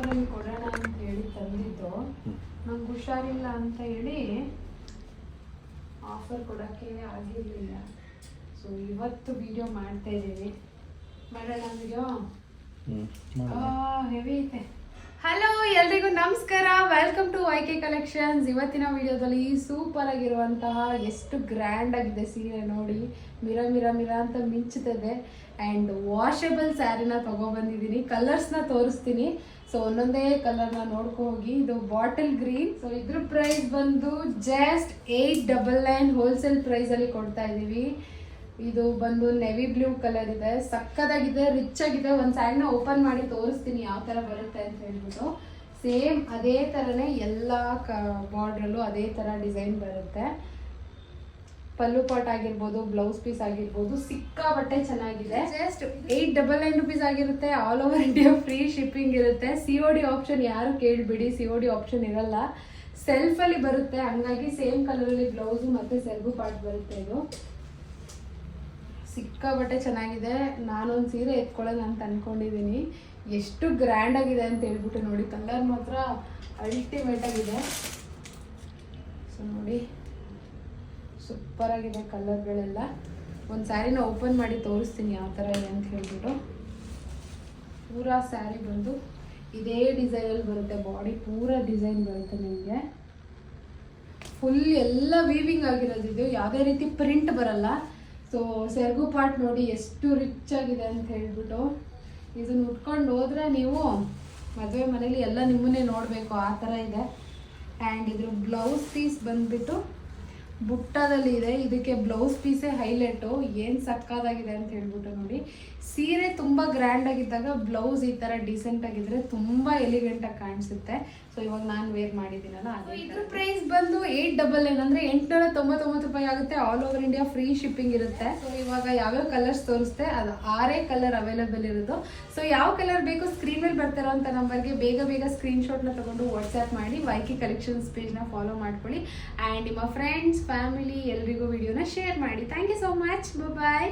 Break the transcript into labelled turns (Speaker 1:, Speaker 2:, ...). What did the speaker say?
Speaker 1: ಆಫರಲ್ಲಿ ಕೊಡೋಣ ಅಂತ ಹೇಳಿ ತಂದಿದ್ದು. ನಂಗೆ ಹುಷಾರಿಲ್ಲ ಅಂತ ಹೇಳಿ ಆಫರ್ ಕೊಡೋಕ್ಕೆ ಆಗಿರಲಿಲ್ಲ. ಸೊ ಇವತ್ತು ವಿಡಿಯೋ ಮಾಡ್ತಾ ಇದ್ದೀವಿ. ಮಾಡೋಣ ವಿಡಿಯೋ. ಹೆವಿ ಐತೆ. ಹಲೋ ಎಲ್ರಿಗೂ ನಮಸ್ಕಾರ, ವೆಲ್ಕಮ್ ಟು YK ಕಲೆಕ್ಷನ್ಸ್. ಇವತ್ತಿನ ವಿಡಿಯೋದಲ್ಲಿ ಸೂಪರ್ ಆಗಿರುವಂತಹ ಎಷ್ಟು ಗ್ರ್ಯಾಂಡ್ ಆಗಿದೆ ಸೀರೆ ನೋಡಿ, ಮಿರ ಮಿರ ಮಿರ ಅಂತ ಮಿಂಚುತ್ತದೆ. And washable ಸ್ಯಾರಿನ ತೊಗೊಬಂದಿದ್ದೀನಿ. ಕಲರ್ಸ್ನ ತೋರಿಸ್ತೀನಿ. ಸೊ ಒಂದೊಂದೇ ಕಲರ್ನ ನೋಡ್ಕೊ ಹೋಗಿ. ಇದು ಬಾಟಲ್ ಗ್ರೀನ್. ಸೊ ಇದ್ರ ಪ್ರೈಸ್ ಬಂದು ಜಸ್ಟ್ 899 ಹೋಲ್ಸೇಲ್ ಪ್ರೈಸಲ್ಲಿ ಕೊಡ್ತಾ ಇದ್ದೀವಿ. ಇದು ಬಂದು ನೆವಿ ಬ್ಲೂ ಕಲರ್ ಇದೆ, ಸಕ್ಕದಾಗಿದೆ, ರಿಚ್ ಆಗಿದೆ. ಒಂದು ಸ್ಯಾರಿನ ಓಪನ್ ಮಾಡಿ ತೋರಿಸ್ತೀನಿ ಯಾವ ಥರ ಬರುತ್ತೆ ಅಂತ ಹೇಳ್ಬಿಟ್ಟು. ಸೇಮ್ ಅದೇ ಥರನೇ ಎಲ್ಲ ಬಾರ್ಡ್ರಲ್ಲೂ ಅದೇ ಥರ ಡಿಸೈನ್ ಬರುತ್ತೆ. ಪಲ್ಲು ಪಾಟ್ ಆಗಿರ್ಬೋದು, ಬ್ಲೌಸ್ ಪೀಸ್ ಆಗಿರ್ಬೋದು, ಸಿಕ್ಕಾಬಟ್ಟೆ ಚೆನ್ನಾಗಿದೆ. ಜಸ್ಟ್ 899 ರುಪೀಸ್ ಆಗಿರುತ್ತೆ. All over India free shipping ಇರುತ್ತೆ. COD ಆಪ್ಷನ್ ಯಾರು ಕೇಳಿಬಿಡಿ, COD ಆಪ್ಷನ್ ಇರಲ್ಲ. ಸೆಲ್ಫಲ್ಲಿ ಬರುತ್ತೆ, ಹಂಗಾಗಿ ಸೇಮ್ ಕಲರಲ್ಲಿ ಬ್ಲೌಸು ಮತ್ತು ಸೆಲ್ಫು ಪಾಟ್ ಬರುತ್ತೆ. ಇದು ಸಿಕ್ಕಾಬಟ್ಟೆ ಚೆನ್ನಾಗಿದೆ. ನಾನೊಂದು ಸೀರೆ ಎತ್ಕೊಳ್ಳೋಣ ಅಂತ ಅಂದ್ಕೊಂಡಿದ್ದೀನಿ. ಎಷ್ಟು ಗ್ರ್ಯಾಂಡ್ ಆಗಿದೆ ಅಂತ ಹೇಳ್ಬಿಟ್ಟು ನೋಡಿ. ಕಲರ್ ಮಾತ್ರ ಅಲ್ಟಿಮೇಟ್ ಆಗಿದೆ. ಸೊ ನೋಡಿ, ಸೂಪರ್ ಆಗಿದೆ ಕಲರ್ಗಳೆಲ್ಲ. ಒಂದು ಸ್ಯಾರಿನ ಓಪನ್ ಮಾಡಿ ತೋರಿಸ್ತೀನಿ ಯಾವ ಥರ ಇದೆ ಅಂತ ಹೇಳ್ಬಿಟ್ಟು. ಪೂರಾ ಸ್ಯಾರಿ ಬಂದು ಇದೇ ಡಿಸೈನಲ್ಲಿ ಬರುತ್ತೆ. ಬಾಡಿ ಪೂರಾ ಡಿಸೈನ್ ಬರುತ್ತೆ ನಿಮಗೆ. ಫುಲ್ ಎಲ್ಲ ವೀವಿಂಗ್ ಆಗಿರೋದು. ಇದು ಯಾವುದೇ ರೀತಿ ಪ್ರಿಂಟ್ ಬರಲ್ಲ. ಸೊ ಸೆರಗು ಪಾರ್ಟ್ ನೋಡಿ ಎಷ್ಟು ರಿಚ್ ಆಗಿದೆ ಅಂತ ಹೇಳ್ಬಿಟ್ಟು. ಇದನ್ನು ಉಟ್ಕೊಂಡು ಹೋದರೆ ನೀವು ಮದುವೆ ಮನೇಲಿ ಎಲ್ಲ ನಿಮ್ಮನ್ನೇ ನೋಡಬೇಕು, ಆ ಥರ ಇದೆ. ಆ್ಯಂಡ್ ಇದ್ರ ಬ್ಲೌಸ್ ಪೀಸ್ ಬಂದುಬಿಟ್ಟು ಬುಟ್ಟದಲ್ಲಿ ಇದೆ. ಇದಕ್ಕೆ ಬ್ಲೌಸ್ ಪೀಸೇ ಹೈಲೈಟು. ಏನು ಸಕ್ಕದಾಗಿದೆ ಅಂತ ಹೇಳ್ಬಿಟ್ಟು ನೋಡಿ. ಸೀರೆ ತುಂಬ ಗ್ರ್ಯಾಂಡ್ ಆಗಿದ್ದಾಗ ಬ್ಲೌಸ್ ಈ ಥರ ಡಿಸೆಂಟ್ ಆಗಿದ್ರೆ ತುಂಬ ಎಲಿಗೆಂಟಾಗಿ ಕಾಣಿಸುತ್ತೆ. ಸೊ ಇವಾಗ ನಾನು ವೇರ್ ಮಾಡಿದ್ದೀನಲ್ಲ ಅದು. ಇದ್ರ ಪ್ರೈಸ್ ಬಂದು 899 ಅಂದರೆ 899 ರೂಪಾಯಿ ಆಗುತ್ತೆ. All over India free shipping ಇರುತ್ತೆ. ಸೊ ಇವಾಗ ಯಾವ್ಯಾವ ಕಲರ್ಸ್ ತೋರಿಸ್ತೆ ಅದು 6 ಕಲರ್ ಅವೈಲೇಬಲ್ ಇರೋದು. ಸೊ ಯಾವ ಕಲರ್ ಬೇಕು ಸ್ಕ್ರೀನ್ ಮೇಲೆ ಬರ್ತಿರೋ ಅಂತ ನಂಬರ್ಗೆ ಬೇಗ ಬೇಗ ಸ್ಕ್ರೀನ್ಶಾಟ್ನ ತೊಗೊಂಡು ವಾಟ್ಸ್ಆ್ಯಪ್ ಮಾಡಿ YK ಕಲೆಕ್ಷನ್ಸ್ ಪೇಜ್ನ ಫಾಲೋ ಮಾಡ್ಕೊಳ್ಳಿ. ಆ್ಯಂಡ್ ನಿಮ್ಮ ಫ್ರೆಂಡ್ಸ್ ಫ್ಯಾಮಿಲಿ ಎಲ್ರಿಗೂ ವಿಡಿಯೋನ ಶೇರ್ ಮಾಡಿ. Thank you so much. Bye.